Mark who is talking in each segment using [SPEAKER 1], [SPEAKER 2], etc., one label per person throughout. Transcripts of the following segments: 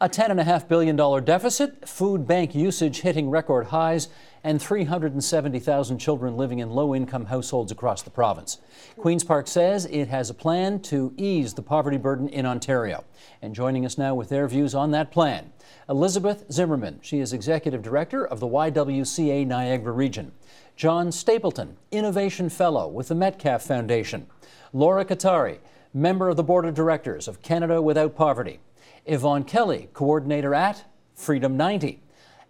[SPEAKER 1] A $10.5 billion deficit, food bank usage hitting record highs, and 370,000 children living in low-income households across the province. Queen's Park says it has a plan to ease the poverty burden in Ontario. And joining us now with their views on that plan, Elizabeth Zimmerman. She is Executive Director of the YWCA Niagara Region. John Stapleton, Innovation Fellow with the Metcalf Foundation. Laura Katari, Member of the Board of Directors of Canada Without Poverty. Yvonne Kelly, Coordinator at Freedom 90.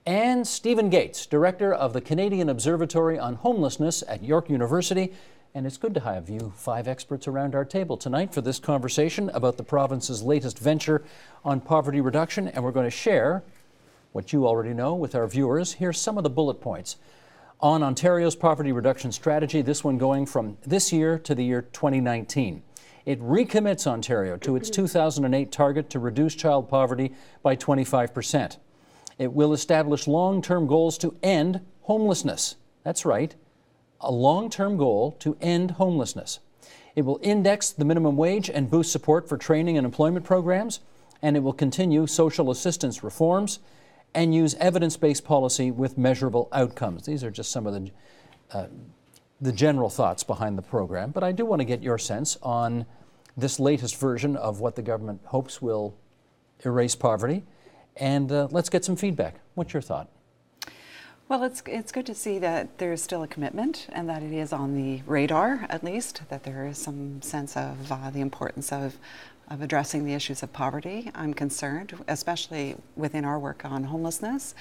[SPEAKER 1] And Stephen Gates, Director of the Canadian Observatory on Homelessness at York University. And it's good to have you 5 experts around our table tonight for this conversation about the province's latest venture on poverty reduction. And we're going to share what you already know with our viewers. Here's some of the bullet points on Ontario's poverty reduction strategy, this one going from this year to the year 2019. It recommits Ontario to its 2008 target to reduce child poverty by 25%. It will establish long-term goals to end homelessness. That's right, a long-term goal to end homelessness. It will index the minimum wage and boost support for training and employment programs, and it will continue social assistance reforms and use evidence-based policy with measurable outcomes. These are just some of the general thoughts behind the program, but I do want to get your sense on this latest version of what the government hopes will erase poverty. And let's get some feedback. What's your thought?
[SPEAKER 2] Well, it's good to see that there's still a commitment and that it is on the radar, at least, that there is some sense of the importance of addressing the issues of poverty. I'm concerned, especially within our work on homelessness,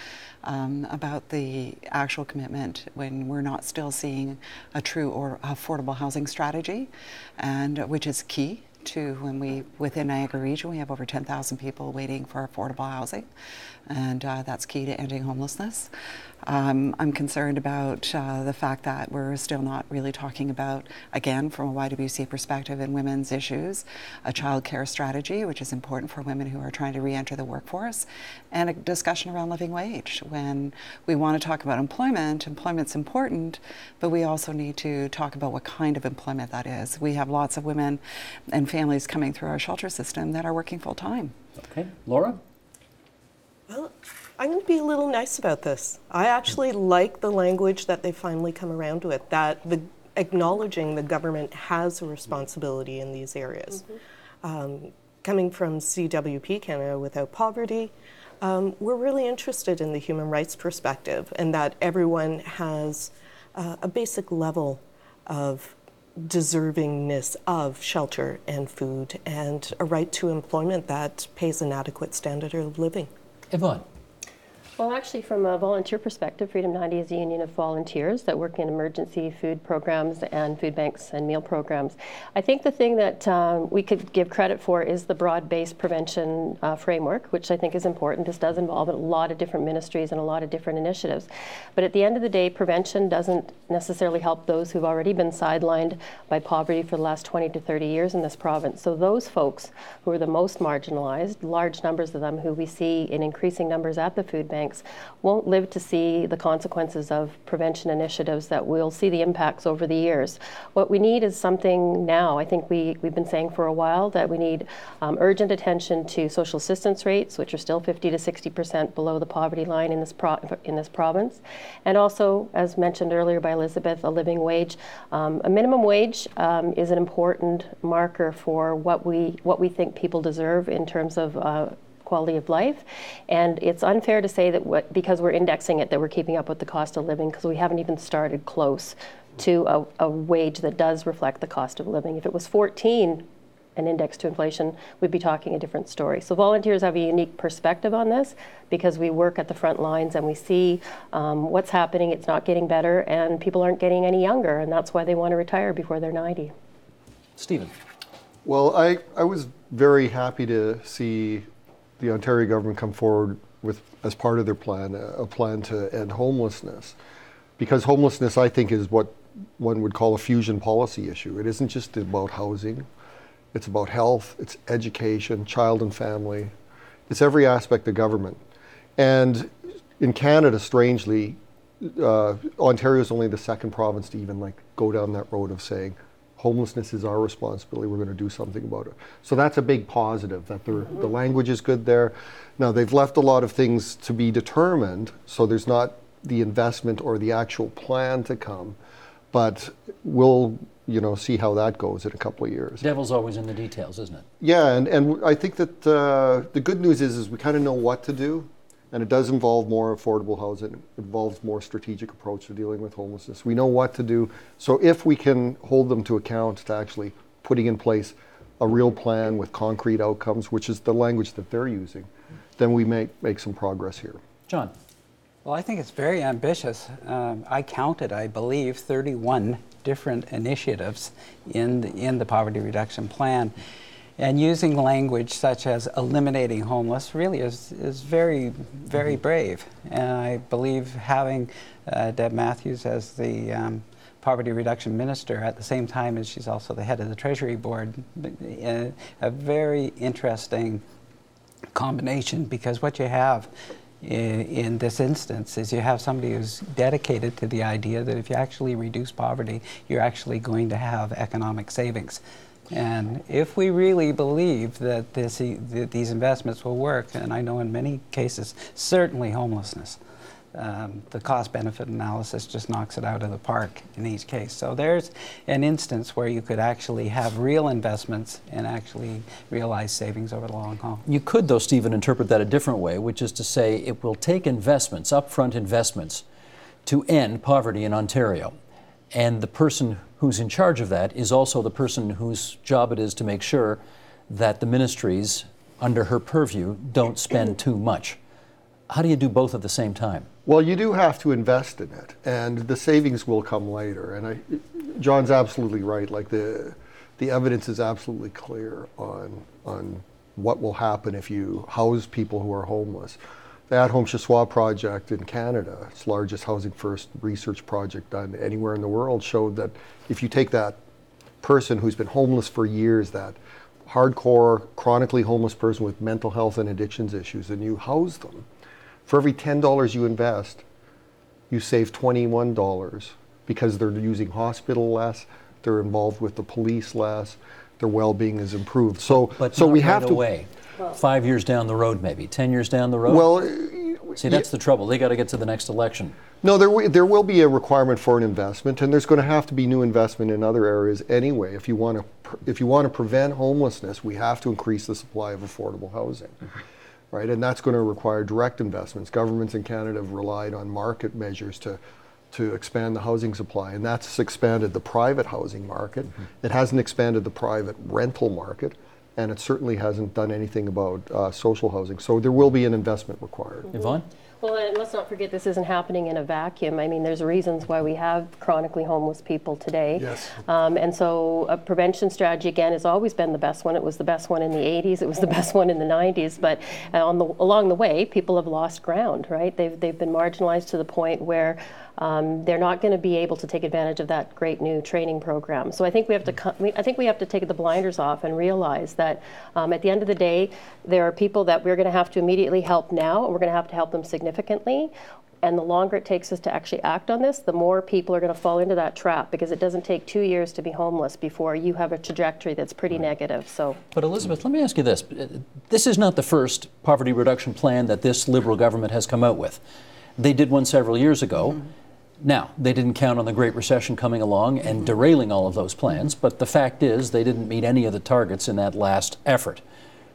[SPEAKER 2] about the actual commitment when we're not still seeing a true or affordable housing strategy, and which is key to when within Niagara Region, we have over 10,000 people waiting for affordable housing, and that's key to ending homelessness. I'm concerned about the fact that we're still not really talking about, again, from a YWCA perspective in women's issues, a child care strategy, which is important for women who are trying to re-enter the workforce, and a discussion around living wage. When we want to talk about employment, employment's important, but we also need to talk about what kind of employment that is. We have lots of women and families coming through our shelter system that are working full-time.
[SPEAKER 1] Okay, Laura?
[SPEAKER 3] Well, I'm going to be a little nice about this. I actually like the language that they finally come around with, that acknowledging the government has a responsibility in these areas. Coming from CWP, Canada Without Poverty, we're really interested in the human rights perspective and that everyone has a basic level of deservingness of shelter and food and a right to employment that pays an adequate standard of living.
[SPEAKER 1] Yvonne?
[SPEAKER 4] Well, actually, from a volunteer perspective, Freedom 90 is a union of volunteers that work in emergency food programs and food banks and meal programs. I think the thing that we could give credit for is the broad-based prevention framework, which I think is important. This does involve a lot of different ministries and a lot of different initiatives. But at the end of the day, prevention doesn't necessarily help those who've already been sidelined by poverty for the last 20 to 30 years in this province. So those folks who are the most marginalized, large numbers of them who we see in increasing numbers at the food bank, won't live to see the consequences of prevention initiatives that we'll see the impacts over the years. What we need is something now. I think we've been saying for a while that we need urgent attention to social assistance rates, which are still 50 to 60% below the poverty line in this province. And also, as mentioned earlier by Elizabeth, a living wage. A minimum wage is an important marker for what we think people deserve in terms of quality of life, and it's unfair to say that because we're indexing it that we're keeping up with the cost of living, because we haven't even started close to a wage that does reflect the cost of living. If it was 14, an index to inflation, we'd be talking a different story. So volunteers have a unique perspective on this because we work at the front lines and we see what's happening. It's not getting better, and people aren't getting any younger, and that's why they want to retire before they're 90.
[SPEAKER 1] Stephen?
[SPEAKER 5] Well, I was very happy to see the Ontario government come forward with, as part of their plan, a plan to end homelessness. Because homelessness, I think, is what one would call a fusion policy issue. It isn't just about housing, it's about health, it's education, child and family. It's every aspect of government. And in Canada, strangely, Ontario is only the second province to even go down that road of saying homelessness is our responsibility. We're going to do something about it. So that's a big positive, that the language is good there. Now, they've left a lot of things to be determined, so there's not the investment or the actual plan to come, but we'll see how that goes in a couple of years.
[SPEAKER 1] Devil's always in the details, isn't it?
[SPEAKER 5] Yeah, and I think that the good news is we kind of know what to do, and it does involve more affordable housing. It involves more strategic approach to dealing with homelessness. We know what to do. So if we can hold them to account to actually putting in place a real plan with concrete outcomes, which is the language that they're using, then we may make some progress here.
[SPEAKER 1] John.
[SPEAKER 6] Well, I think it's very ambitious. I counted, I believe, 31 different initiatives in the poverty reduction plan. And using language such as eliminating homeless really is very, very brave. And I believe having Deb Matthews as the poverty reduction minister at the same time as she's also the head of the Treasury Board, a very interesting combination, because what you have in this instance is you have somebody who's dedicated to the idea that if you actually reduce poverty, you're actually going to have economic savings. And if we really believe that these investments will work, and I know in many cases, certainly homelessness, the cost-benefit analysis just knocks it out of the park in each case. So there's an instance where you could actually have real investments and actually realize savings over the long haul.
[SPEAKER 1] You could, though, Stephen, interpret that a different way, which is to say it will take investments, upfront investments, to end poverty in Ontario. And the person who's in charge of that is also the person whose job it is to make sure that the ministries under her purview don't spend too much. How do you do both at the same time?
[SPEAKER 5] Well, you do have to invest in it, and the savings will come later. And John's absolutely right. Like the evidence is absolutely clear on what will happen if you house people who are homeless. The At Home Chez Soi project in Canada, its largest housing first research project done anywhere in the world, showed that if you take that person who's been homeless for years, that hardcore, chronically homeless person with mental health and addictions issues, and you house them, for every $10 you invest, you save $21 because they're using hospital less, they're involved with the police less, their well-being is improved. So we have
[SPEAKER 1] right
[SPEAKER 5] to
[SPEAKER 1] away. 5 years down the road, maybe 10 years down the road.
[SPEAKER 5] Well,
[SPEAKER 1] see, that's the trouble. They got to get to the next election.
[SPEAKER 5] No, there will be a requirement for an investment, and there's going to have to be new investment in other areas anyway. If you want to prevent homelessness, we have to increase the supply of affordable housing. Right, and that's going to require direct investments. Governments in Canada have relied on market measures to expand the housing supply, and that's expanded the private housing market. It hasn't expanded the private rental market, and it certainly hasn't done anything about social housing. So there will be an investment required.
[SPEAKER 1] Yvonne?
[SPEAKER 4] Well, and let's not forget this isn't happening in a vacuum. I mean, there's reasons why we have chronically homeless people today.
[SPEAKER 5] Yes.
[SPEAKER 4] And so a prevention strategy, again, has always been the best one. It was the best one in the 80s. It was the best one in the 90s. But along the way, people have lost ground, right? They've been marginalized to the point where they're not going to be able to take advantage of that great new training program. So I think we have to take the blinders off and realize that at the end of the day, there are people that we're going to have to immediately help now, and we're going to help them significantly. And the longer it takes us to actually act on this, the more people are going to fall into that trap, because it doesn't take 2 years to be homeless before you have a trajectory that's pretty negative. So,
[SPEAKER 1] but Elizabeth, let me ask you this. This is not the first poverty reduction plan that this Liberal government has come out with. They did one several years ago. Now, they didn't count on the Great Recession coming along and derailing all of those plans, but the fact is they didn't meet any of the targets in that last effort.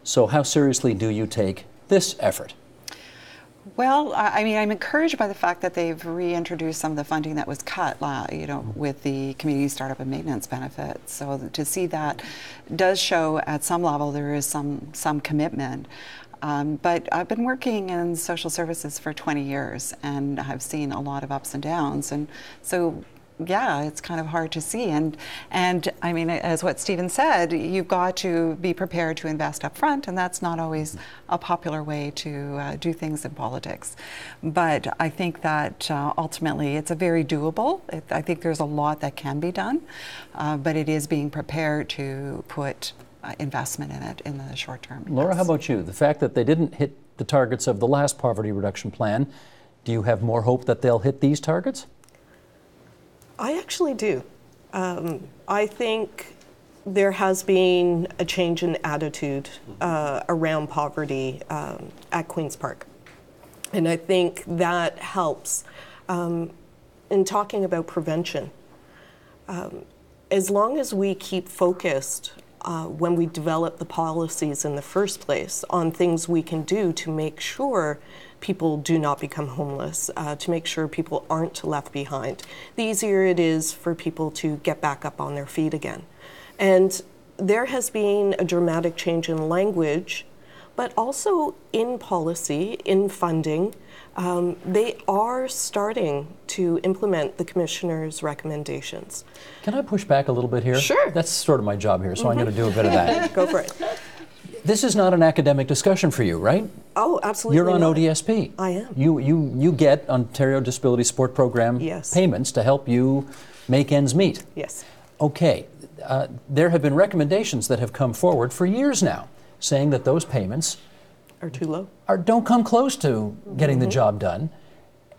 [SPEAKER 1] So how seriously do you take this effort?
[SPEAKER 2] Well, I mean, I'm encouraged by the fact that they've reintroduced some of the funding that was cut, with the community startup and maintenance benefits. So to see that does show at some level there is some commitment. But I've been working in social services for 20 years, and I've seen a lot of ups and downs. And so, yeah, it's kind of hard to see. And I mean, as what Stephen said, you've got to be prepared to invest up front, and that's not always a popular way to do things in politics. But I think that ultimately it's a very doable. I think there's a lot that can be done, but it is being prepared to put investment in it in the short term.
[SPEAKER 1] Laura, how about you? The fact that they didn't hit the targets of the last poverty reduction plan, do you have more hope that they'll hit these targets?
[SPEAKER 3] I actually do. I think there has been a change in attitude around poverty at Queen's Park. And I think that helps. In talking about prevention, as long as we keep focused when we develop the policies in the first place on things we can do to make sure people do not become homeless, to make sure people aren't left behind, the easier it is for people to get back up on their feet again. And there has been a dramatic change in language, but also in policy, in funding. They are starting to implement the commissioner's recommendations.
[SPEAKER 1] Can I push back a little bit here?
[SPEAKER 3] Sure.
[SPEAKER 1] That's sort of my job here, so I'm going to do a bit of that.
[SPEAKER 3] Go for it.
[SPEAKER 1] This is not an academic discussion for you, right?
[SPEAKER 3] Oh, absolutely.
[SPEAKER 1] You're on
[SPEAKER 3] not.
[SPEAKER 1] ODSP.
[SPEAKER 3] I am.
[SPEAKER 1] You get Ontario Disability Support Program
[SPEAKER 3] Yes.
[SPEAKER 1] payments to help you make ends meet.
[SPEAKER 3] Yes.
[SPEAKER 1] Okay. There have been recommendations that have come forward for years now saying that those payments
[SPEAKER 3] Are too low.
[SPEAKER 1] don't come close to getting the job done.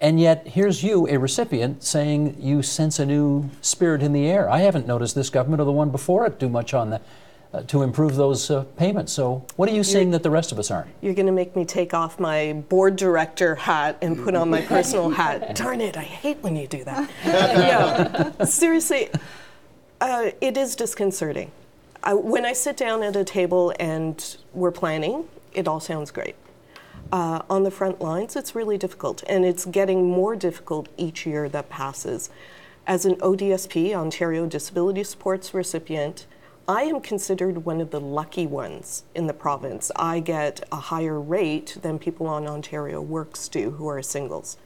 [SPEAKER 1] And yet, here's you, a recipient, saying you sense a new spirit in the air. I haven't noticed this government or the one before it do much on to improve those payments. So what are you seeing that the rest of us aren't?
[SPEAKER 3] You're going to make me take off my board director hat and put on my personal hat. Darn it, I hate when you do that. Yeah, seriously, it is disconcerting. When I sit down at a table and we're planning, it all sounds great. On the front lines, it's really difficult, and it's getting more difficult each year that passes. As an ODSP, Ontario Disability Supports recipient, I am considered one of the lucky ones in the province. I get a higher rate than people on Ontario Works do who are singles.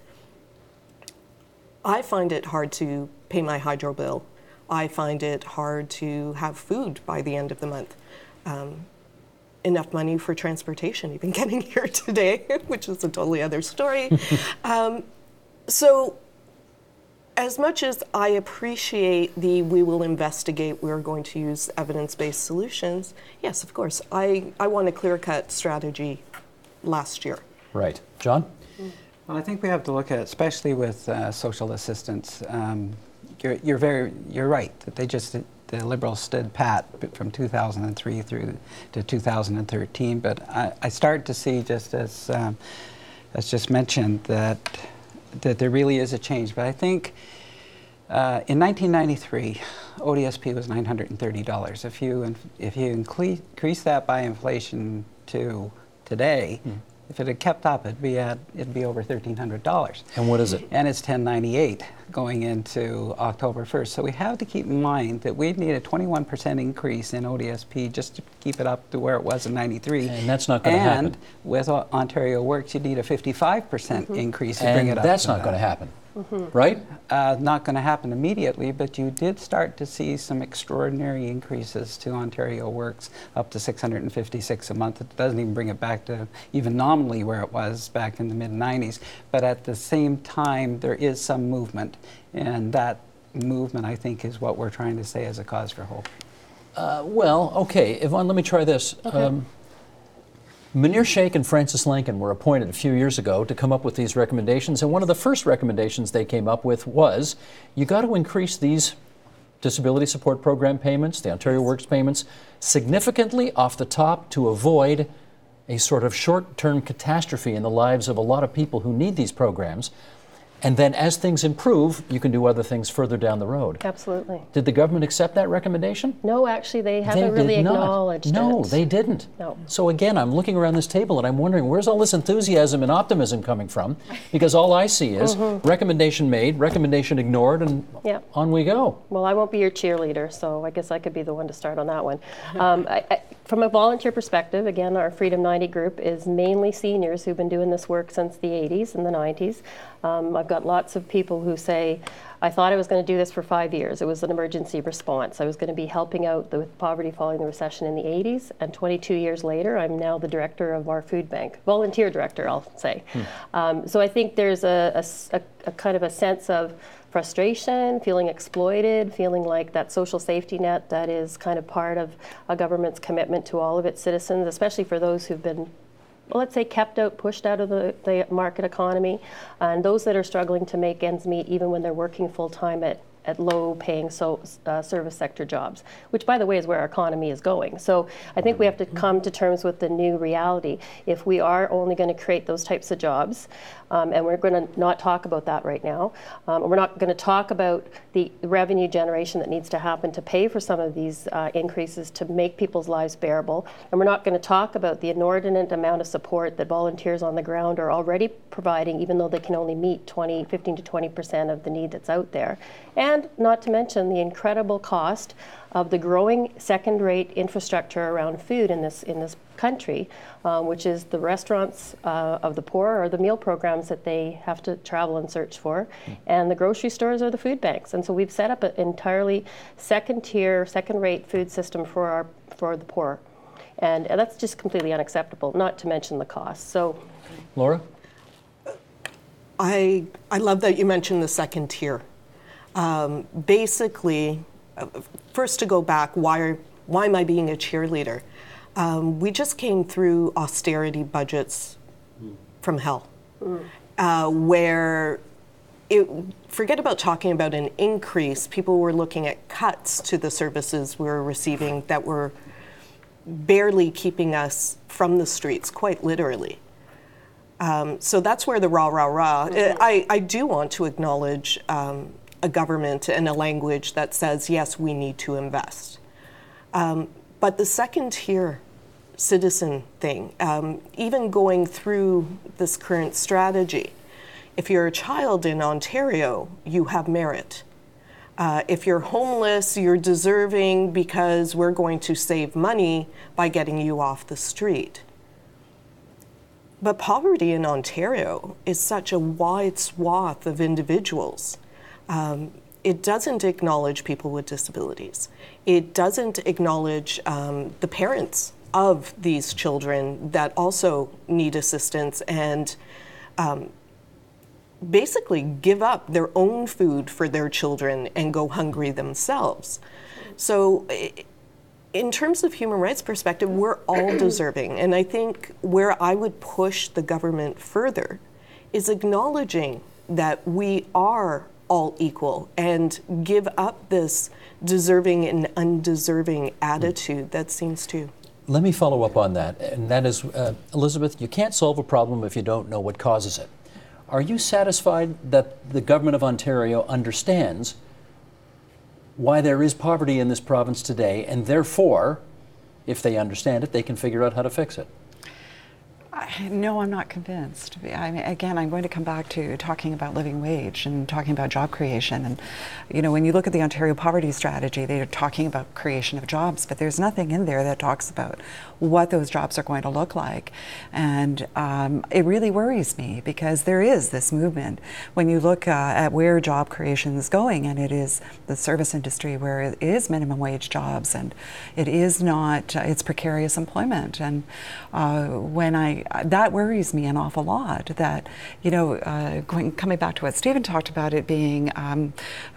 [SPEAKER 3] I find it hard to pay my hydro bill. I find it hard to have food by the end of the month. Enough money for transportation, even getting here today, which is a totally other story. So as much as I appreciate we will investigate, we're going to use evidence-based solutions, yes, of course, I want a clear-cut strategy last year.
[SPEAKER 1] Right. John?
[SPEAKER 6] Well, I think we have to look at, especially with social assistance, you're right, that the Liberals stood pat from 2003 through to 2013, but I start to see, just as just mentioned, that there really is a change. But I think in 1993, ODSP was $930. If you increase that by inflation to today, if it had kept up, it'd be over $1,300.
[SPEAKER 1] And what is it?
[SPEAKER 6] And it's $1,098 going into October 1st. So we have to keep in mind that we'd need a 21% increase in ODSP just to keep it up to where it was in '93.
[SPEAKER 1] And that's not going to happen.
[SPEAKER 6] And with Ontario Works, you'd need a 55% increase to bring it up.
[SPEAKER 1] And that's not going to happen, right?
[SPEAKER 6] Not going to happen immediately, but you did start to see some extraordinary increases to Ontario Works, up to $656 a month. It doesn't even bring it back to even nominally where it was back in the mid-90s. But at the same time, there is some movement, and that movement, I think, is what we're trying to say as a cause for hope.
[SPEAKER 1] Well, okay, Yvonne, let me try this. Okay. Munir Sheikh and Francis Lankin were appointed a few years ago to come up with these recommendations, and one of the first recommendations they came up with was you got to increase these disability support program payments, the Ontario Works payments, significantly off the top to avoid a sort of short-term catastrophe in the lives of a lot of people who need these programs. And then as things improve, you can do other things further down the road.
[SPEAKER 4] Absolutely.
[SPEAKER 1] Did the government accept that recommendation?
[SPEAKER 4] No, actually, they haven't really acknowledged it.
[SPEAKER 1] No, they didn't.
[SPEAKER 4] No.
[SPEAKER 1] So again, I'm looking around this table and I'm wondering, where's all this enthusiasm and optimism coming from? Because all I see is recommendation made, recommendation ignored, and on we go.
[SPEAKER 4] Well, I won't be your cheerleader, so I guess I could be the one to start on that one. From a volunteer perspective, again, our Freedom 90 group is mainly seniors who've been doing this work since the 80s and the 90s. I've got lots of people who say, I thought I was going to do this for 5 years. It was an emergency response. I was going to be helping out with poverty following the recession in the 80s, and 22 years later, I'm now the director of our food bank, volunteer director, I'll say. So I think there's a kind of a sense of frustration, feeling exploited, feeling like that social safety net that is kind of part of a government's commitment to all of its citizens, especially for those who've been, well, let's say, kept out, pushed out of the market economy, and those that are struggling to make ends meet even when they're working full-time at at low-paying service sector jobs, which, by the way, is where our economy is going. So I think we have to come to terms with the new reality. If we are only going to create those types of jobs, and we're going to not talk about that right now, we're not going to talk about the revenue generation that needs to happen to pay for some of these increases to make people's lives bearable, and we're not going to talk about the inordinate amount of support that volunteers on the ground are already providing, even though they can only meet 15 to 20% of the need that's out there. And not to mention the incredible cost of the growing second-rate infrastructure around food in this country, which is the restaurants of the poor or the meal programs that they have to travel and search for, and the grocery stores or the food banks. And so we've set up an entirely second-tier, second-rate food system for the poor. And that's just completely unacceptable, not to mention the cost. So,
[SPEAKER 1] Laura?
[SPEAKER 3] I love that you mentioned the second tier. Basically, first to go back, why am I being a cheerleader? We just came through austerity budgets from hell, where forget about talking about an increase. People were looking at cuts to the services we were receiving that were barely keeping us from the streets, quite literally. So that's where the rah, rah, rah. I do want to acknowledge a government and a language that says, yes, we need to invest. But the second tier citizen thing, even going through this current strategy, if you're a child in Ontario, you have merit. If you're homeless, you're deserving because we're going to save money by getting you off the street. But poverty in Ontario is such a wide swath of individuals. It doesn't acknowledge people with disabilities. It doesn't acknowledge the parents of these children that also need assistance and basically give up their own food for their children and go hungry themselves. So in terms of human rights perspective, we're all deserving. And I think where I would push the government further is acknowledging that we are all equal and give up this deserving and undeserving attitude that seems to.
[SPEAKER 1] Let me follow up on that, and that is, Elizabeth, you can't solve a problem if you don't know what causes it. Are you satisfied that the government of Ontario understands why there is poverty in this province today, and therefore, if they understand it, they can figure out how to fix it?
[SPEAKER 2] No, I'm not convinced. I mean, again, I'm going to come back to talking about living wage and talking about job creation. And, you know, when you look at the Ontario Poverty Strategy, they're talking about creation of jobs, but there's nothing in there that talks about what those jobs are going to look like. And it really worries me because there is this movement. When you look at where job creation is going, and it is the service industry where it is minimum wage jobs, and it is not, it's precarious employment. And that worries me an awful lot, that, you know, coming back to what Stephen talked about, it being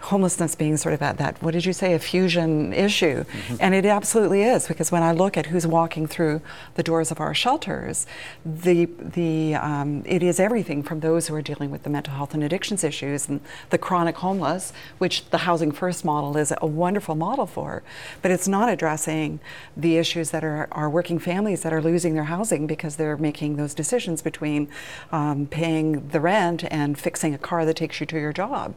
[SPEAKER 2] homelessness being sort of at that, what did you say, a fusion issue. And it absolutely is, because when I look at who's walking through the doors of our shelters, it is everything from those who are dealing with the mental health and addictions issues and the chronic homeless, which the Housing First model is a wonderful model for, but it's not addressing the issues that are working families that are losing their housing because they're making those decisions between paying the rent and fixing a car that takes you to your job.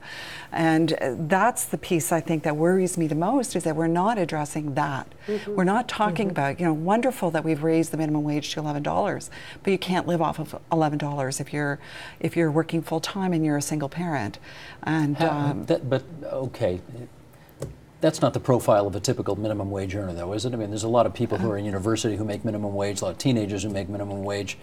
[SPEAKER 2] And that's the piece I think that worries me the most, is that we're not addressing that. We're not talking about, you know, wonderful that we've raised the minimum wage to $11, but you can't live off of $11 if you're working full time and you're a single parent. And
[SPEAKER 1] but okay. That's not the profile of a typical minimum wage earner, though, is it? I mean, there's a lot of people who are in university who make minimum wage, a lot of teenagers who make minimum wage.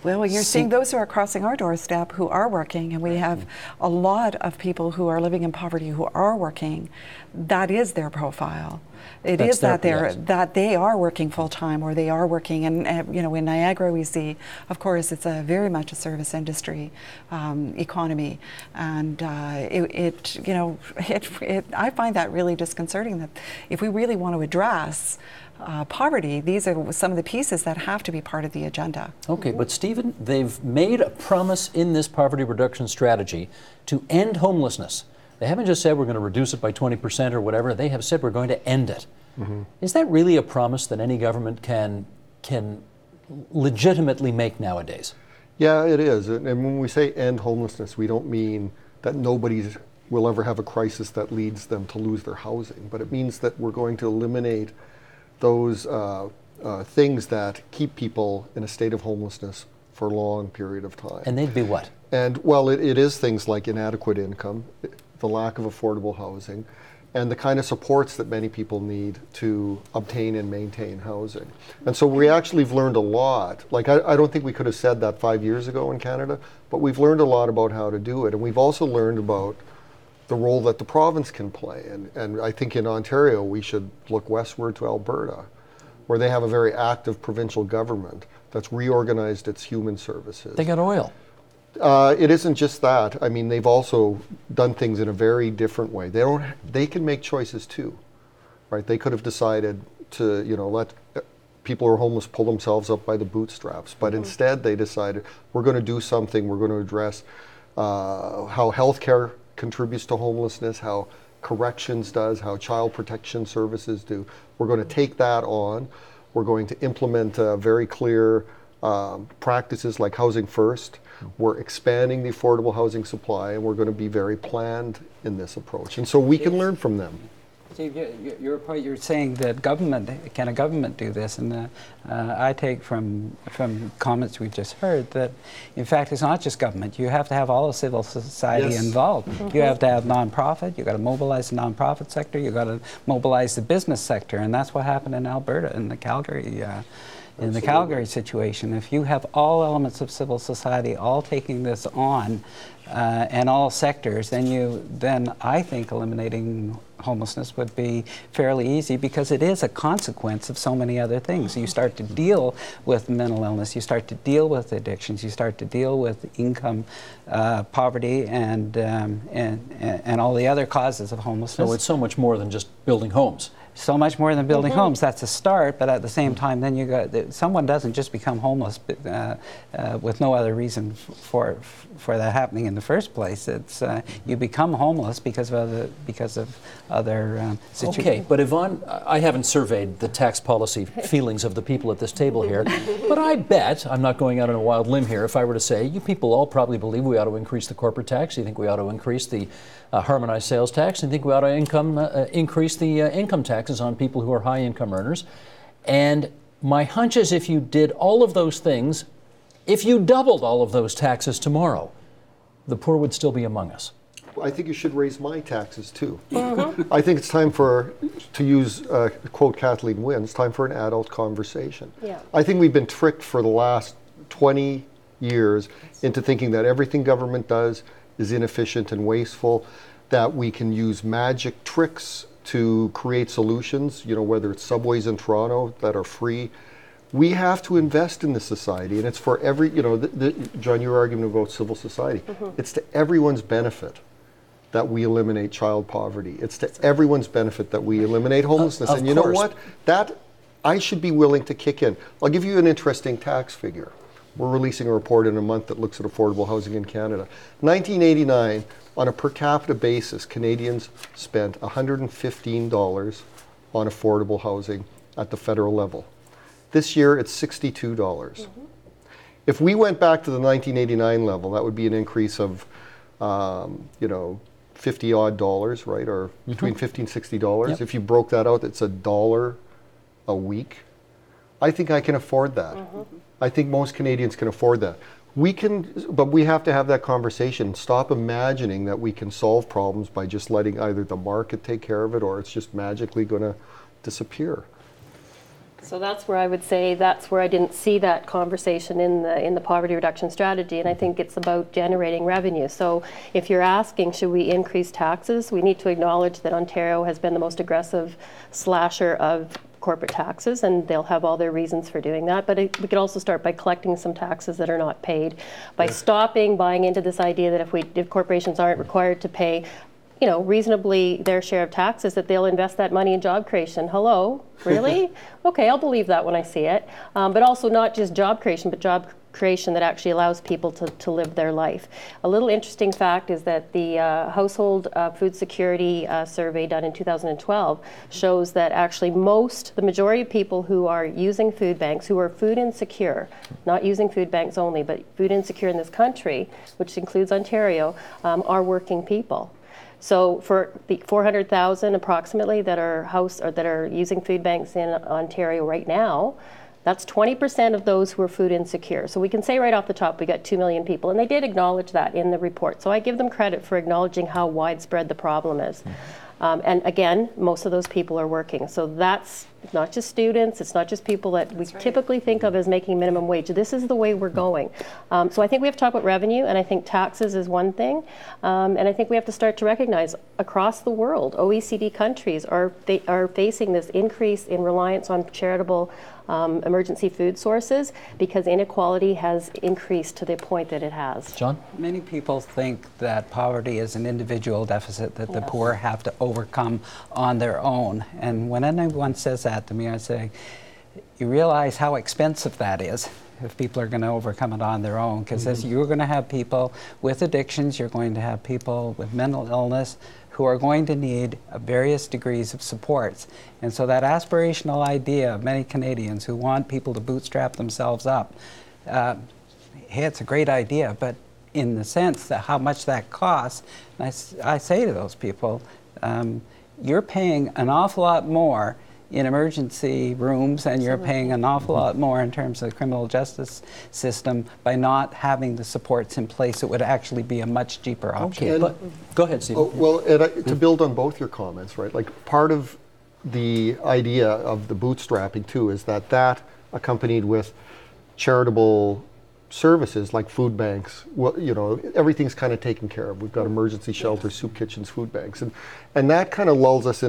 [SPEAKER 2] Well, you're seeing those who are crossing our doorstep who are working, and we have a lot of people who are living in poverty who are working. That is their profile. It is that they are working full time, or they are working, and you know, in Niagara we see, of course, it's a very much a service industry economy, and I find that really disconcerting. That if we really want to address poverty, these are some of the pieces that have to be part of the agenda.
[SPEAKER 1] Okay, but Stephen, they've made a promise in this poverty reduction strategy to end homelessness They haven't just said we're going to reduce it by 20% or whatever. They have said we're going to end it. Is that really a promise that any government can legitimately make nowadays?
[SPEAKER 5] Yeah, it is. And when we say end homelessness, we don't mean that nobody will ever have a crisis that leads them to lose their housing, but it means that we're going to eliminate those things that keep people in a state of homelessness for a long period of time.
[SPEAKER 1] And they'd be what?
[SPEAKER 5] And well, it is things like inadequate income, the lack of affordable housing, and the kind of supports that many people need to obtain and maintain housing. And so we actually have learned a lot. Like, I don't think we could have said that 5 years ago in Canada, but we've learned a lot about how to do it. And we've also learned about the role that the province can play. And I think in Ontario, we should look westward to Alberta, where they have a very active provincial government that's reorganized its human services.
[SPEAKER 1] They got oil.
[SPEAKER 5] It isn't just that. I mean, they've also done things in a very different way. They can make choices too, right? They could have decided to, let people who are homeless pull themselves up by the bootstraps. But instead, they decided we're going to do something. We're going to address how healthcare contributes to homelessness, how corrections does, how child protection services do. We're going to take that on. We're going to implement very clear practices like housing first. We're expanding the affordable housing supply, and we're going to be very planned in this approach. And so we can learn from them.
[SPEAKER 6] Steve, you're saying that can a government do this? And I take from comments we've just heard that, in fact, it's not just government. You have to have all of civil society involved. You have to have nonprofit. You've got to mobilize the nonprofit sector. You've got to mobilize the business sector, and that's what happened in Alberta, in the Calgary. In the Calgary situation, if you have all elements of civil society all taking this on, and all sectors, then I think eliminating homelessness would be fairly easy, because it is a consequence of so many other things. You start to deal with mental illness, you start to deal with addictions, you start to deal with income poverty and all the other causes of homelessness.
[SPEAKER 1] So it's so much more than just building homes.
[SPEAKER 6] So much more than building homes. That's a start, but at the same time, then someone doesn't just become homeless with no other reason for that happening in the first place. It's you become homeless because of other situations.
[SPEAKER 1] Okay, but Yvonne, I haven't surveyed the tax policy feelings of the people at this table here, but I bet, I'm not going out on a wild limb here, if I were to say, you people all probably believe we ought to increase the corporate tax, you think we ought to increase the harmonized sales tax, and think we ought to increase the income taxes on people who are high income earners. And my hunch is, if you did all of those things, if you doubled all of those taxes tomorrow, the poor would still be among us.
[SPEAKER 5] I think you should raise my taxes too. I think it's time to use, quote Kathleen Wynne, it's time for an adult conversation.
[SPEAKER 4] Yeah.
[SPEAKER 5] I think we've been tricked for the last 20 years into thinking that everything government does is inefficient and wasteful, that we can use magic tricks to create solutions, whether it's subways in Toronto that are free. We have to invest in this society, and it's for every, John, your argument about civil society, it's to everyone's benefit that we eliminate child poverty. It's to everyone's benefit that we eliminate homelessness.
[SPEAKER 1] Of
[SPEAKER 5] and you know
[SPEAKER 1] course.
[SPEAKER 5] what? That I should be willing to kick in. I'll give you an interesting tax figure. We're releasing a report in a month that looks at affordable housing in Canada. 1989, on a per capita basis, Canadians spent $115 on affordable housing at the federal level. This year, it's $62. If we went back to the 1989 level, that would be an increase of, $50 odd, right? Or between $50 and $60.
[SPEAKER 1] Yep.
[SPEAKER 5] If you broke that out, it's $1 a week. I think I can afford that. I think most Canadians can afford that. But we have to have that conversation. Stop imagining that we can solve problems by just letting either the market take care of it, or it's just magically going to disappear.
[SPEAKER 4] So that's where I would say that's where I didn't see that conversation in the poverty reduction strategy, and I think it's about generating revenue. So if you're asking, should we increase taxes, we need to acknowledge that Ontario has been the most aggressive slasher of corporate taxes, and they'll have all their reasons for doing that. But we could also start by collecting some taxes that are not paid, by stopping buying into this idea that if corporations aren't required to pay reasonably their share of taxes, that they'll invest that money in job creation. Hello, really? Okay, I'll believe that when I see it. But also not just job creation, but job creation that actually allows people to live their life. A little interesting fact is that the household food security survey done in 2012 shows that actually the majority of people who are using food banks, who are food insecure, not using food banks only, but food insecure in this country, which includes Ontario, are working people. So for the 400,000 approximately that are using food banks in Ontario right now, that's 20% of those who are food insecure. So we can say right off the top we got 2 million people, and they did acknowledge that in the report. So I give them credit for acknowledging how widespread the problem is. And again, most of those people are working. So that's not just students, it's not just people that we typically think of as making minimum wage. This is the way we're going. So I think we have to talk about revenue, and I think taxes is one thing. And I think we have to start to recognize across the world, OECD countries are facing this increase in reliance on charitable emergency food sources because inequality has increased to the point that it has.
[SPEAKER 1] John?
[SPEAKER 6] Many people think that poverty is an individual deficit that the poor have to overcome on their own. And when anyone says that to me, I say, you realize how expensive that is if people are going to overcome it on their own. Because you're going to have people with addictions, you're going to have people with mental illness who are going to need various degrees of supports. And so that aspirational idea of many Canadians who want people to bootstrap themselves up, hey, it's a great idea, but in the sense that how much that costs, I say to those people, you're paying an awful lot more in emergency rooms, and you're paying an awful lot more in terms of the criminal justice system by not having the supports in place. It would actually be a much cheaper option.
[SPEAKER 1] Okay, but go ahead, Stephen.
[SPEAKER 5] Oh, well, and to build on both your comments, right? Like part of the idea of the bootstrapping too is that accompanied with charitable services like food banks, well, you know, everything's kind of taken care of. We've got emergency shelters, soup kitchens, food banks, and that kind of lulls us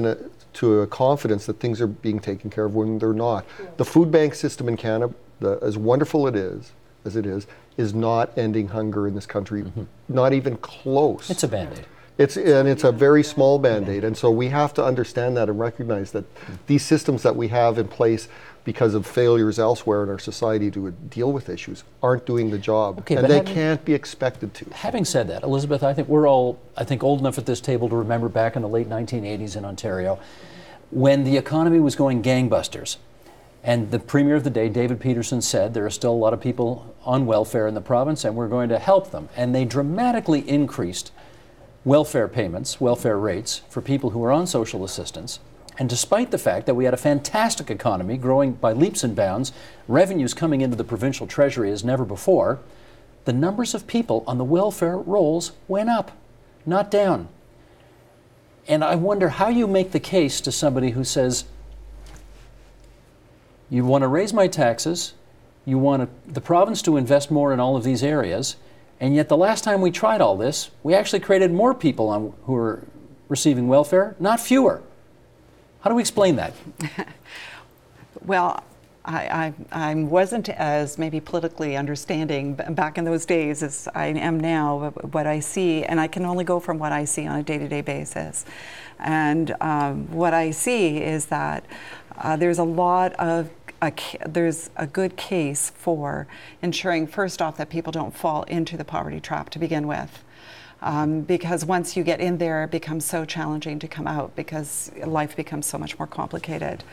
[SPEAKER 5] to a confidence that things are being taken care of when they're not. The food bank system in Canada, as wonderful as it is not ending hunger in this country, not even close.
[SPEAKER 1] It's a Band-Aid.
[SPEAKER 5] It's a very small Band-Aid, and so we have to understand that and recognize that these systems that we have in place because of failures elsewhere in our society to deal with issues aren't doing the job,
[SPEAKER 1] okay,
[SPEAKER 5] and they can't be expected to.
[SPEAKER 1] Having said that, Elizabeth, I think we're all, old enough at this table to remember back in the late 1980s in Ontario when the economy was going gangbusters. And the Premier of the day, David Peterson, said there are still a lot of people on welfare in the province and we're going to help them. And they dramatically increased welfare payments, welfare rates for people who are on social assistance. And despite the fact that we had a fantastic economy growing by leaps and bounds, revenues coming into the provincial treasury as never before, the numbers of people on the welfare rolls went up, not down. And I wonder how you make the case to somebody who says, you want to raise my taxes, you want the province to invest more in all of these areas, and yet the last time we tried all this, we actually created more people who are receiving welfare, not fewer. How do we explain that?
[SPEAKER 2] Well, I wasn't as maybe politically understanding back in those days as I am now, what I see, and I can only go from what I see on a day-to-day basis. And what I see is that there's there's a good case for ensuring, first off, that people don't fall into the poverty trap to begin with. Because once you get in there, it becomes so challenging to come out because life becomes so much more complicated.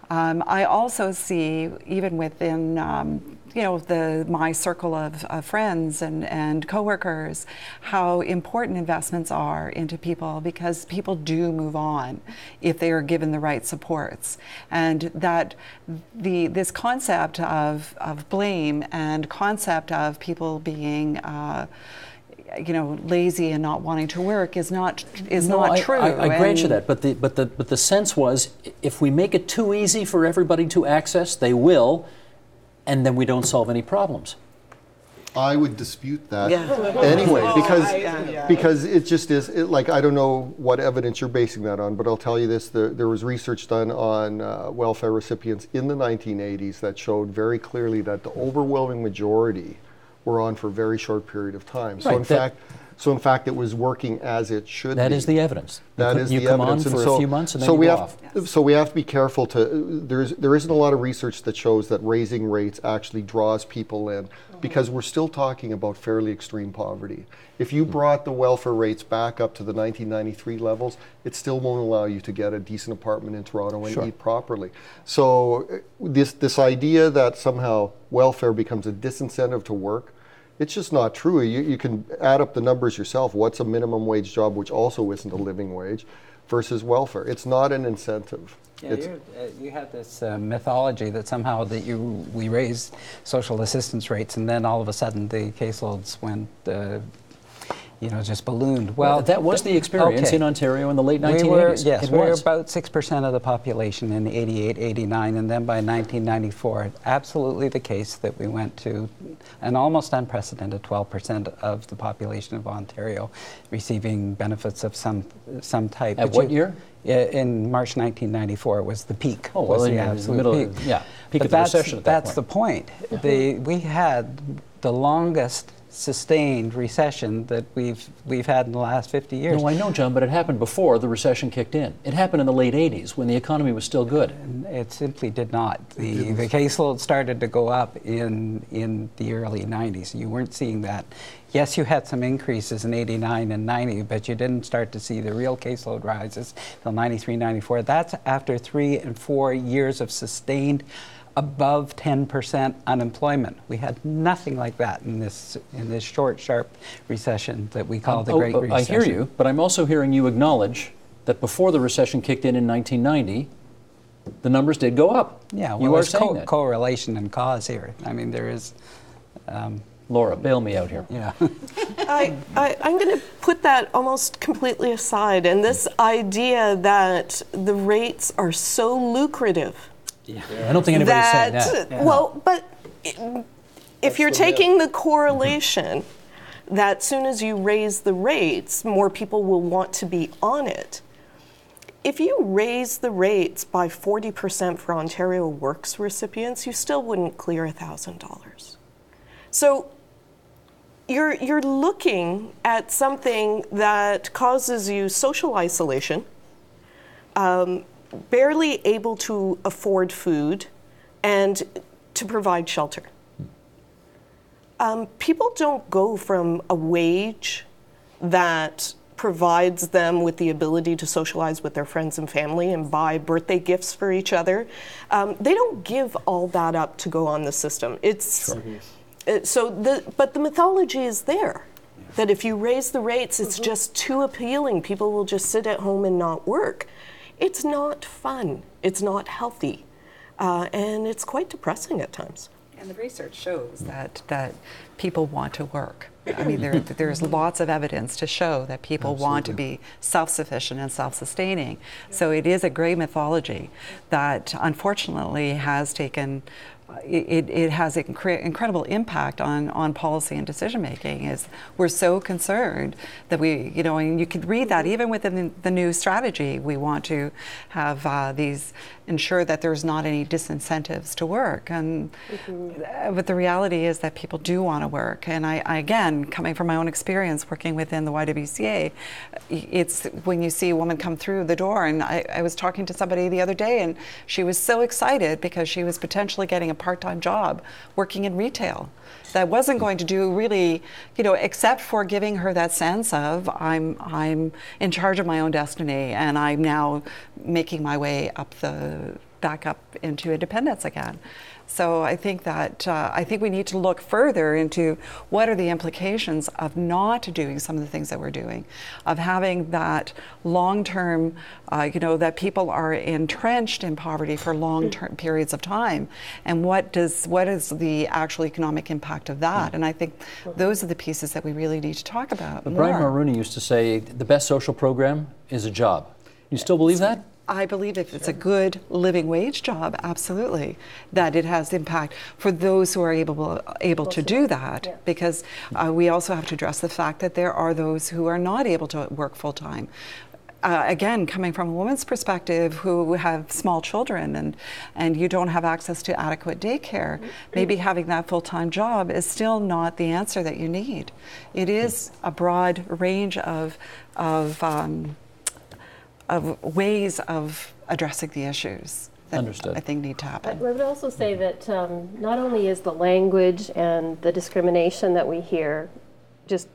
[SPEAKER 2] I also see, even within my circle of friends and coworkers, how important investments are into people, because people do move on if they are given the right supports, and that this concept of blame and concept of people being lazy and not wanting to work is not true.
[SPEAKER 1] I grant you that, but the sense was, if we make it too easy for everybody to access, they will, and then we don't solve any problems.
[SPEAKER 5] I would dispute that anyway, because it just is, I don't know what evidence you're basing that on, but I'll tell you this, there was research done on welfare recipients in the 1980s that showed very clearly that the overwhelming majority were on for a very short period of time. So in fact, So in fact, it was working as it should be.
[SPEAKER 1] That is the evidence.
[SPEAKER 5] That is
[SPEAKER 1] you
[SPEAKER 5] the
[SPEAKER 1] come
[SPEAKER 5] evidence.
[SPEAKER 1] on for a few months and then
[SPEAKER 5] so
[SPEAKER 1] you
[SPEAKER 5] we
[SPEAKER 1] go
[SPEAKER 5] have,
[SPEAKER 1] off.
[SPEAKER 2] Yes.
[SPEAKER 5] So we have to be careful to, there isn't a lot of research that shows that raising rates actually draws people in, because we're still talking about fairly extreme poverty. If you brought the welfare rates back up to the 1993 levels, it still won't allow you to get a decent apartment in Toronto and
[SPEAKER 1] Sure.
[SPEAKER 5] eat properly. So this idea that somehow welfare becomes a disincentive to work, it's just not true. You can add up the numbers yourself. What's a minimum wage job, which also isn't a living wage, versus welfare? It's not an incentive.
[SPEAKER 6] Yeah, you had this mythology that somehow we raised social assistance rates and then all of a sudden the caseloads went, just ballooned.
[SPEAKER 1] Well, that was the experience in Ontario in the late 1980s.
[SPEAKER 6] We were about 6% of the population in 88, 89, and then by 1994, absolutely the case that we went to an almost unprecedented 12% of the population of Ontario receiving benefits of some type.
[SPEAKER 1] At what year?
[SPEAKER 6] In March 1994 was the peak.
[SPEAKER 1] Oh, well,
[SPEAKER 6] was the
[SPEAKER 1] in the
[SPEAKER 6] absolute
[SPEAKER 1] middle
[SPEAKER 6] peak.
[SPEAKER 1] Peak
[SPEAKER 6] But
[SPEAKER 1] of the recession at that
[SPEAKER 6] that's
[SPEAKER 1] point.
[SPEAKER 6] the point. We had the longest sustained recession that we've had in the last 50 years.
[SPEAKER 1] No, I know, John, but it happened before the recession kicked in. It happened in the late 80s when the economy was still good.
[SPEAKER 6] It simply did not. The caseload started to go up in the early 90s. You weren't seeing that. Yes, you had some increases in 89 and 90, but you didn't start to see the real caseload rises until 93, 94. That's after 3 and 4 years of sustained above 10% unemployment. We had nothing like that in this short, sharp recession that we call the Great Recession.
[SPEAKER 1] I hear you, but I'm also hearing you acknowledge that before the recession kicked in 1990, the numbers did go up.
[SPEAKER 6] Yeah, well,
[SPEAKER 1] you are
[SPEAKER 6] there's
[SPEAKER 1] saying that.
[SPEAKER 6] correlation and cause here. I mean, there is.
[SPEAKER 1] Laura, bail me out here.
[SPEAKER 6] Yeah.
[SPEAKER 3] I'm going to put that almost completely aside, and this idea that the rates are so lucrative.
[SPEAKER 1] Yeah. I don't think anybody's saying that.
[SPEAKER 3] Yeah. Well, but if you're taking the correlation that soon as you raise the rates, more people will want to be on it. If you raise the rates by 40% for Ontario Works recipients, you still wouldn't clear $1,000. So you're looking at something that causes you social isolation, barely able to afford food, and to provide shelter. People don't go from a wage that provides them with the ability to socialize with their friends and family and buy birthday gifts for each other. They don't give all that up to go on the system. It's but the mythology is there. That if you raise the rates, it's just too appealing. People will just sit at home and not work. It's not fun. It's not healthy. And it's quite depressing at times.
[SPEAKER 2] And the research shows that people want to work. I mean, there's lots of evidence to show that people want to be self-sufficient and self-sustaining. So it is a great mythology that unfortunately has taken, it has incredible impact on policy and decision making. Is we're so concerned that and you could read that even within the new strategy, we want to have ensure that there's not any disincentives to work. And but the reality is that people do want to work. And I again, coming from my own experience working within the YWCA, it's when you see a woman come through the door, and I was talking to somebody the other day, and she was so excited because she was potentially getting a part-time job working in retail that wasn't going to do really, except for giving her that sense of I'm in charge of my own destiny, and I'm now making my way back up into independence again. So I think that we need to look further into what are the implications of not doing some of the things that we're doing, of having that long-term, that people are entrenched in poverty for long-term periods of time, and what is the actual economic impact of that? And I think those are the pieces that we really need to talk about.
[SPEAKER 1] But Brian Mulroney used to say the best social program is a job. You still believe that?
[SPEAKER 2] I believe if it's a good living wage job, absolutely, that it has impact for those who are able to do that, because we also have to address the fact that there are those who are not able to work full time. again, coming from a woman's perspective who have small children and you don't have access to adequate daycare, maybe having that full-time job is still not the answer that you need. It is a broad range of ways of addressing the issues that
[SPEAKER 1] Understood.
[SPEAKER 2] I think need to happen.
[SPEAKER 4] I would also say that not only is the language and the discrimination that we hear just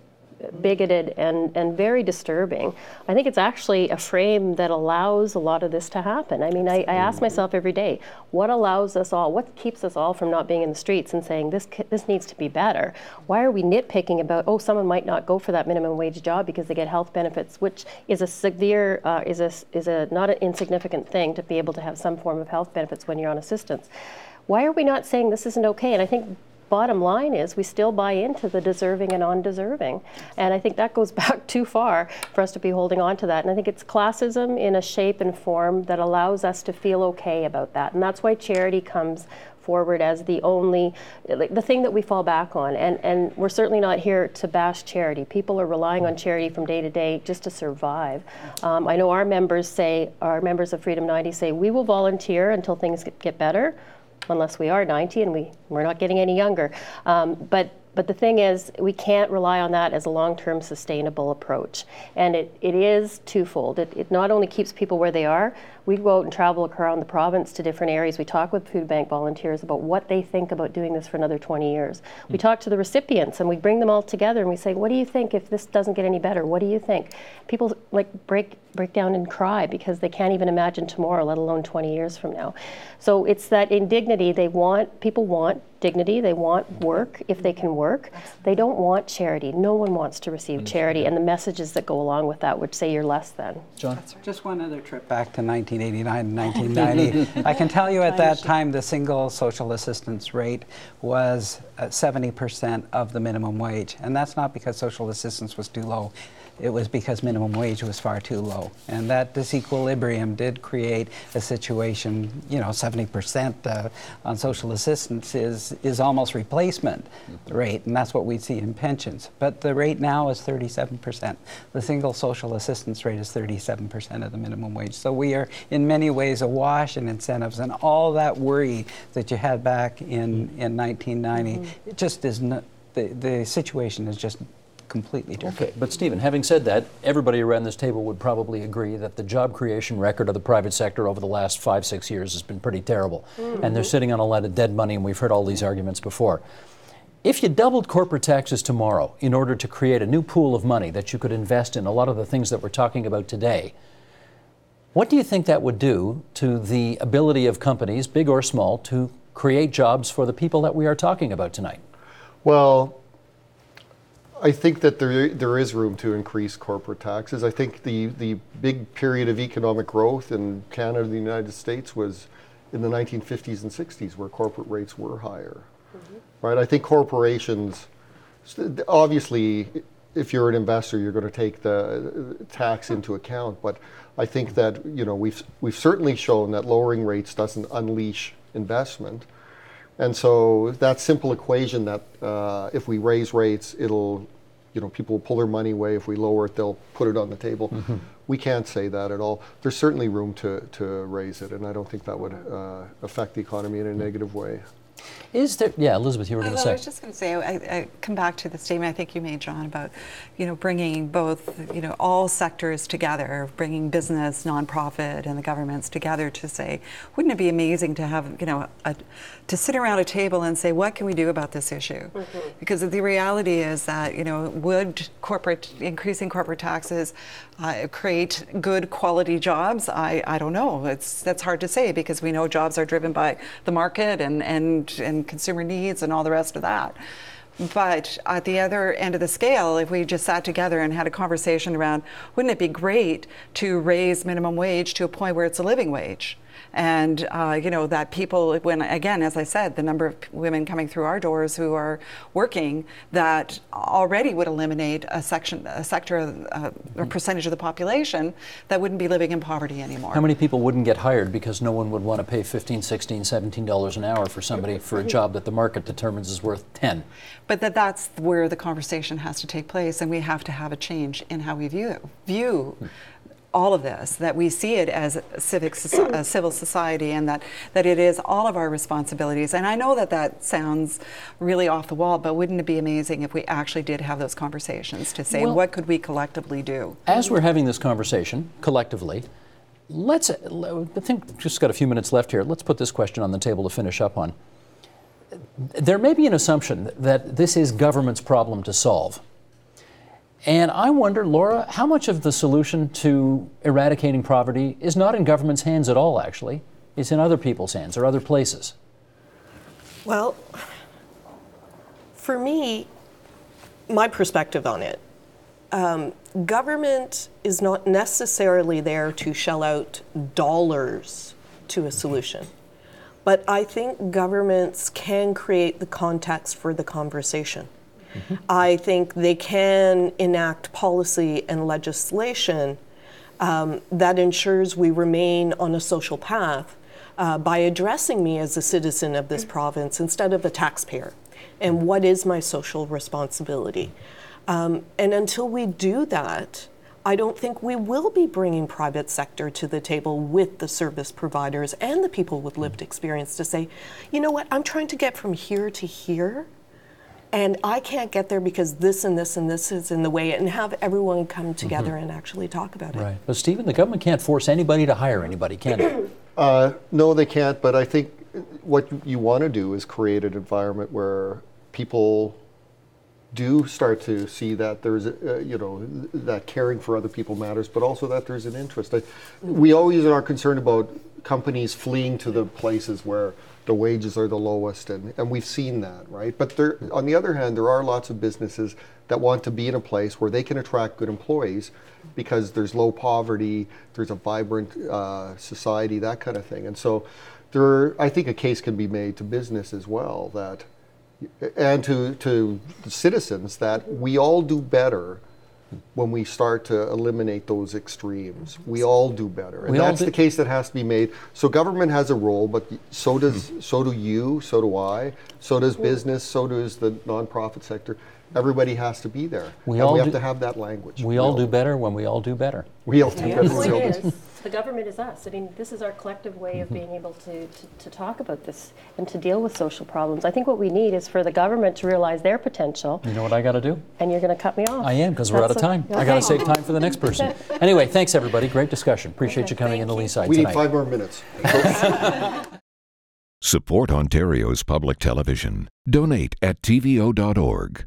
[SPEAKER 4] bigoted and very disturbing, I think it's actually a frame that allows a lot of this to happen. I mean, I ask myself every day, what allows us all, what keeps us all from not being in the streets and saying this needs to be better? Why are we nitpicking about, oh, someone might not go for that minimum wage job because they get health benefits, which is a severe, is a not an insignificant thing to be able to have some form of health benefits when you're on assistance. Why are we not saying this isn't okay? And I think bottom line is we still buy into the deserving and undeserving. And I think that goes back too far for us to be holding on to that. And I think it's classism in a shape and form that allows us to feel okay about that. And that's why charity comes forward as the only, the thing that we fall back on. And we're certainly not here to bash charity. People are relying on charity from day to day just to survive. I know our members of Freedom 90 say, we will volunteer until things get better, unless we are 90 and we're not getting any younger. But the thing is, we can't rely on that as a long-term sustainable approach. And it is twofold. It not only keeps people where they are, we go out and travel around the province to different areas. We talk with food bank volunteers about what they think about doing this for another 20 years. We talk to the recipients and we bring them all together and we say, what do you think if this doesn't get any better? What do you think? People break down and cry because they can't even imagine tomorrow, let alone 20 years from now. So it's that indignity people want dignity, they want work if they can work. They don't want charity. No one wants to receive charity and the messages that go along with that would say you're less than.
[SPEAKER 1] John?
[SPEAKER 6] Just one other trip back to 1989 and 1990. I can tell you at that time the single social assistance rate was 70% of the minimum wage. And that's not because social assistance was too low. It was because minimum wage was far too low. And that disequilibrium did create a situation, 70% on social assistance is almost replacement rate, and that's what we see in pensions. But the rate now is 37%. The single social assistance rate is 37% of the minimum wage. So we are in many ways awash in incentives, and all that worry that you had back in 1990, it just is not, the situation is just completely different.
[SPEAKER 1] Okay, but Stephen, having said that, everybody around this table would probably agree that the job creation record of the private sector over the last 5-6 years has been pretty terrible. And they're sitting on a lot of dead money, and we've heard all these arguments before. If you doubled corporate taxes tomorrow in order to create a new pool of money that you could invest in a lot of the things that we're talking about today, what do you think that would do to the ability of companies, big or small, to create jobs for the people that we are talking about tonight?
[SPEAKER 5] Well, I think that there is room to increase corporate taxes. I think the big period of economic growth in Canada and the United States was in the 1950s and 60s, where corporate rates were higher. Right? I think corporations, obviously, if you're an investor, you're going to take the tax into account. But I think that we've certainly shown that lowering rates doesn't unleash investment. And so that simple equation that if we raise rates, it'll, people will pull their money away. If we lower it, they'll put it on the table. We can't say that at all. There's certainly room to raise it, and I don't think that would affect the economy in a negative way.
[SPEAKER 1] Is there, yeah, Elizabeth, you were going to say.
[SPEAKER 2] I was just going to say, I come back to the statement I think you made, John, about, bringing both, all sectors together, bringing business, nonprofit, and the governments together to say, wouldn't it be amazing to have, to sit around a table and say, what can we do about this issue? Because the reality is that, would increasing corporate taxes create good quality jobs? I don't know. That's hard to say, because we know jobs are driven by the market and consumer needs and all the rest of that. But at the other end of the scale, if we just sat together and had a conversation around, wouldn't it be great to raise minimum wage to a point where it's a living wage? And that people, when, again, as I said, the number of women coming through our doors who are working, that already would eliminate a sector, a percentage of the population that wouldn't be living in poverty anymore.
[SPEAKER 1] How many people wouldn't get hired because no one would want to pay $15, $16, $17 an hour for somebody for a job that the market determines is worth 10?
[SPEAKER 2] But that's where the conversation has to take place, and we have to have a change in how we view all of this, that we see it as a civil society, and that it is all of our responsibilities. And I know that sounds really off the wall, but wouldn't it be amazing if we actually did have those conversations to say, what could we collectively do?
[SPEAKER 1] As we're having this conversation collectively, I think just got a few minutes left here. Let's put this question on the table to finish up on. There may be an assumption that this is government's problem to solve. And I wonder, Laura, how much of the solution to eradicating poverty is not in government's hands at all, actually? It's in other people's hands or other places?
[SPEAKER 3] Well, for me, my perspective on it, government is not necessarily there to shell out dollars to a solution. But I think governments can create the context for the conversation. Mm-hmm. I think they can enact policy and legislation that ensures we remain on a social path by addressing me as a citizen of this province instead of a taxpayer. And what is my social responsibility? And until we do that, I don't think we will be bringing private sector to the table with the service providers and the people with lived experience to say, you know what, I'm trying to get from here to here, and I can't get there because this and this and this is in the way, and have everyone come together and actually talk about it.
[SPEAKER 1] Right. But Stephen, the government can't force anybody to hire anybody, can it?
[SPEAKER 5] No, they can't, but I think what you want to do is create an environment where people do start to see that there's, that caring for other people matters, but also that there's an interest. We always are concerned about companies fleeing to the places where the wages are the lowest, and we've seen that, right? But on the other hand, there are lots of businesses that want to be in a place where they can attract good employees because there's low poverty, there's a vibrant society, that kind of thing. And so I think a case can be made to business as well, that and to the citizens, that we all do better when we start to eliminate those extremes. We all do better, and that's the case that has to be made. So government has a role, but so do you, so do I, so does business, so does the nonprofit sector. Everybody has to be there. We have to have that language.
[SPEAKER 1] We all do better when we all do better.
[SPEAKER 5] We all do better.
[SPEAKER 4] The point is, the government is us. I mean, this is our collective way of being able to talk about this and to deal with social problems. I think what we need is for the government to realize their potential.
[SPEAKER 1] You know what I got to do?
[SPEAKER 4] And you're going to cut me off.
[SPEAKER 1] I am, because we're out of time. Okay. I got to save time for the next person. Anyway, thanks everybody. Great discussion. Appreciate you coming into Leaside tonight.
[SPEAKER 5] We need 5 more minutes.
[SPEAKER 7] Support Ontario's public television. Donate at tvo.org.